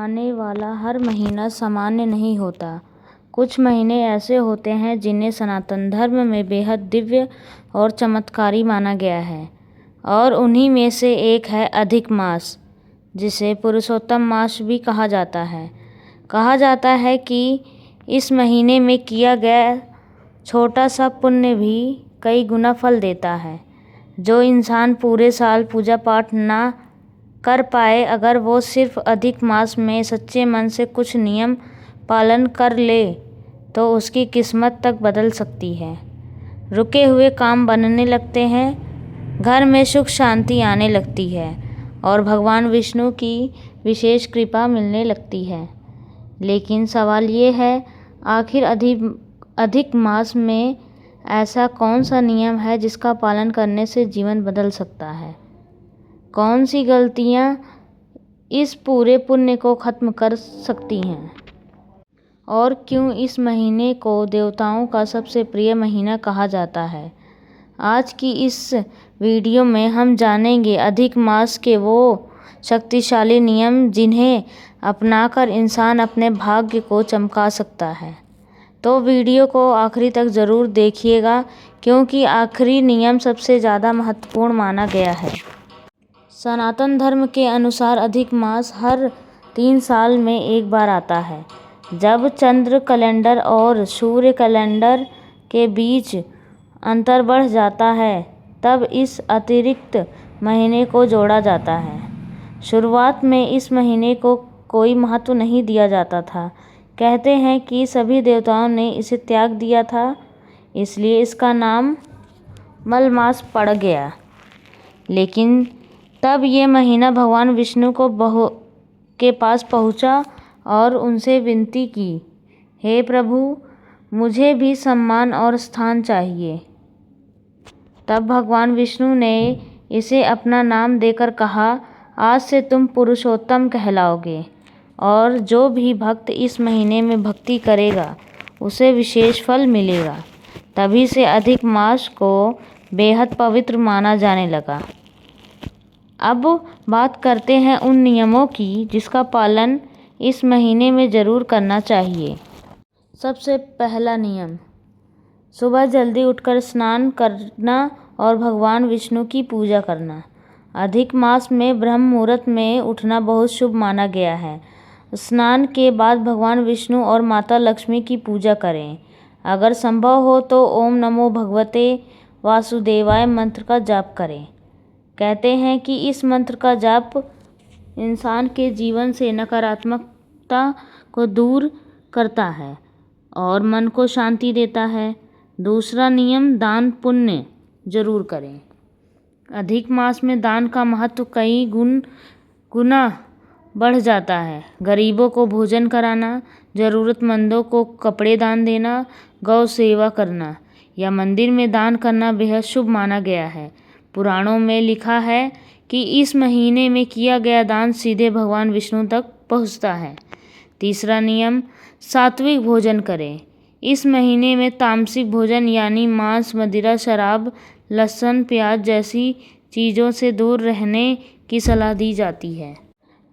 आने वाला हर महीना सामान्य नहीं होता। कुछ महीने ऐसे होते हैं जिन्हें सनातन धर्म में बेहद दिव्य और चमत्कारी माना गया है, और उन्हीं में से एक है अधिक मास, जिसे पुरुषोत्तम मास भी कहा जाता है। कहा जाता है कि इस महीने में किया गया छोटा सा पुण्य भी कई गुना फल देता है। जो इंसान पूरे साल पूजा पाठ ना कर पाए, अगर वो सिर्फ अधिक मास में सच्चे मन से कुछ नियम पालन कर ले तो उसकी किस्मत तक बदल सकती है। रुके हुए काम बनने लगते हैं, घर में सुख शांति आने लगती है और भगवान विष्णु की विशेष कृपा मिलने लगती है। लेकिन सवाल ये है, आखिर अधिक मास में ऐसा कौन सा नियम है जिसका पालन करने से जीवन बदल सकता है? कौन सी गलतियां इस पूरे पुण्य को खत्म कर सकती हैं? और क्यों इस महीने को देवताओं का सबसे प्रिय महीना कहा जाता है? आज की इस वीडियो में हम जानेंगे अधिक मास के वो शक्तिशाली नियम जिन्हें अपनाकर इंसान अपने भाग्य को चमका सकता है। तो वीडियो को आखिरी तक ज़रूर देखिएगा, क्योंकि आखिरी नियम सबसे ज़्यादा महत्वपूर्ण माना गया है। सनातन धर्म के अनुसार अधिक मास हर 3 साल में एक बार आता है। जब चंद्र कैलेंडर और सूर्य कैलेंडर के बीच अंतर बढ़ जाता है, तब इस अतिरिक्त महीने को जोड़ा जाता है। शुरुआत में इस महीने को कोई महत्व नहीं दिया जाता था। कहते हैं कि सभी देवताओं ने इसे त्याग दिया था, इसलिए इसका नाम मलमास पड़ गया। लेकिन तब ये महीना भगवान विष्णु के पास पहुंचा और उनसे विनती की, हे प्रभु, मुझे भी सम्मान और स्थान चाहिए। तब भगवान विष्णु ने इसे अपना नाम देकर कहा, आज से तुम पुरुषोत्तम कहलाओगे, और जो भी भक्त इस महीने में भक्ति करेगा उसे विशेष फल मिलेगा। तभी से अधिक मास को बेहद पवित्र माना जाने लगा। अब बात करते हैं उन नियमों की जिसका पालन इस महीने में ज़रूर करना चाहिए। सबसे पहला नियम, सुबह जल्दी उठकर स्नान करना और भगवान विष्णु की पूजा करना। अधिक मास में ब्रह्म मुहूर्त में उठना बहुत शुभ माना गया है। स्नान के बाद भगवान विष्णु और माता लक्ष्मी की पूजा करें। अगर संभव हो तो ओम नमो भगवते वासुदेवाय मंत्र का जाप करें। कहते हैं कि इस मंत्र का जाप इंसान के जीवन से नकारात्मकता को दूर करता है और मन को शांति देता है। दूसरा नियम, दान पुण्य जरूर करें। अधिक मास में दान का महत्व कई गुना बढ़ जाता है। गरीबों को भोजन कराना, ज़रूरतमंदों को कपड़े दान देना, गौ सेवा करना या मंदिर में दान करना बेहद शुभ माना गया है। पुराणों में लिखा है कि इस महीने में किया गया दान सीधे भगवान विष्णु तक पहुंचता है। तीसरा नियम, सात्विक भोजन करें। इस महीने में तामसिक भोजन यानी मांस, मदिरा, शराब, लहसुन, प्याज जैसी चीज़ों से दूर रहने की सलाह दी जाती है।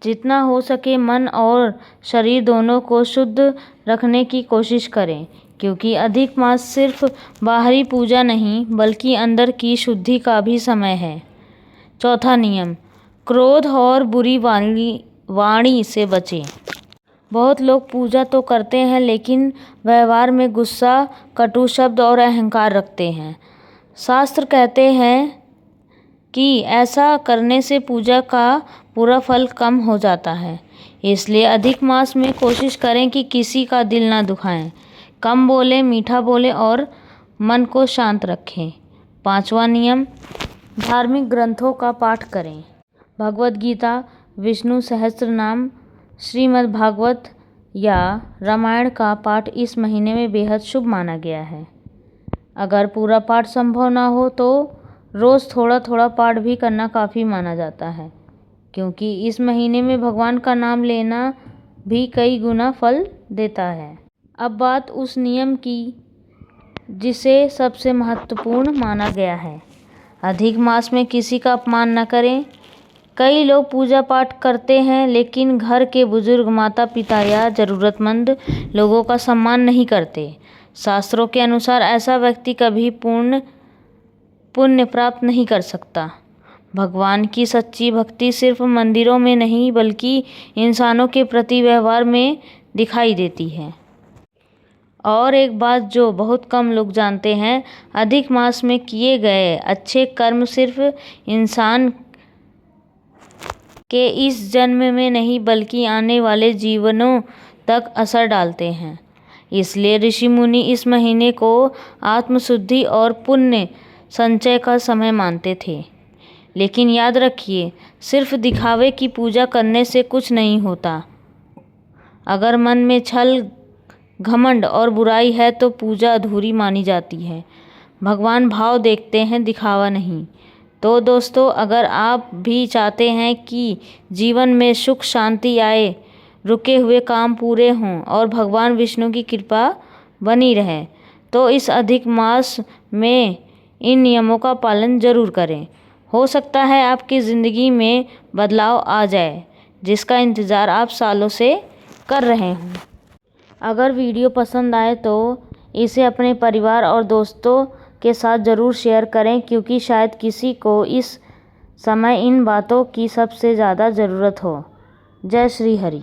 जितना हो सके मन और शरीर दोनों को शुद्ध रखने की कोशिश करें, क्योंकि अधिक मास सिर्फ बाहरी पूजा नहीं बल्कि अंदर की शुद्धि का भी समय है। चौथा नियम, क्रोध और बुरी वाणी से बचें। बहुत लोग पूजा तो करते हैं लेकिन व्यवहार में गुस्सा, कटु शब्द और अहंकार रखते हैं। शास्त्र कहते हैं कि ऐसा करने से पूजा का पूरा फल कम हो जाता है। इसलिए अधिक मास में कोशिश करें कि किसी का दिल ना दुखाएं, कम बोलें, मीठा बोलें और मन को शांत रखें। पांचवा नियम, धार्मिक ग्रंथों का पाठ करें। भगवद गीता, विष्णु सहस्त्रनाम, श्रीमद् भागवत या रामायण का पाठ इस महीने में बेहद शुभ माना गया है। अगर पूरा पाठ संभव ना हो तो रोज़ थोड़ा थोड़ा पाठ भी करना काफ़ी माना जाता है, क्योंकि इस महीने में भगवान का नाम लेना भी कई गुना फल देता है। अब बात उस नियम की जिसे सबसे महत्वपूर्ण माना गया है। अधिक मास में किसी का अपमान न करें। कई लोग पूजा पाठ करते हैं लेकिन घर के बुजुर्ग, माता पिता या ज़रूरतमंद लोगों का सम्मान नहीं करते। शास्त्रों के अनुसार ऐसा व्यक्ति कभी पुण्य प्राप्त नहीं कर सकता। भगवान की सच्ची भक्ति सिर्फ मंदिरों में नहीं बल्कि इंसानों के प्रति व्यवहार में दिखाई देती है। और एक बात जो बहुत कम लोग जानते हैं, अधिक मास में किए गए अच्छे कर्म सिर्फ इंसान के इस जन्म में नहीं बल्कि आने वाले जीवनों तक असर डालते हैं। इसलिए ऋषि मुनि इस महीने को आत्मशुद्धि और पुण्य संचय का समय मानते थे। लेकिन याद रखिए, सिर्फ दिखावे की पूजा करने से कुछ नहीं होता। अगर मन में छल, घमंड और बुराई है तो पूजा अधूरी मानी जाती है। भगवान भाव देखते हैं, दिखावा नहीं। तो दोस्तों, अगर आप भी चाहते हैं कि जीवन में सुख शांति आए, रुके हुए काम पूरे हों और भगवान विष्णु की कृपा बनी रहे, तो इस अधिक मास में इन नियमों का पालन जरूर करें। हो सकता है आपकी ज़िंदगी में बदलाव आ जाए, जिसका इंतज़ार आप सालों से कर रहे हों। अगर वीडियो पसंद आए तो इसे अपने परिवार और दोस्तों के साथ ज़रूर शेयर करें, क्योंकि शायद किसी को इस समय इन बातों की सबसे ज़्यादा ज़रूरत हो। जय श्री हरि।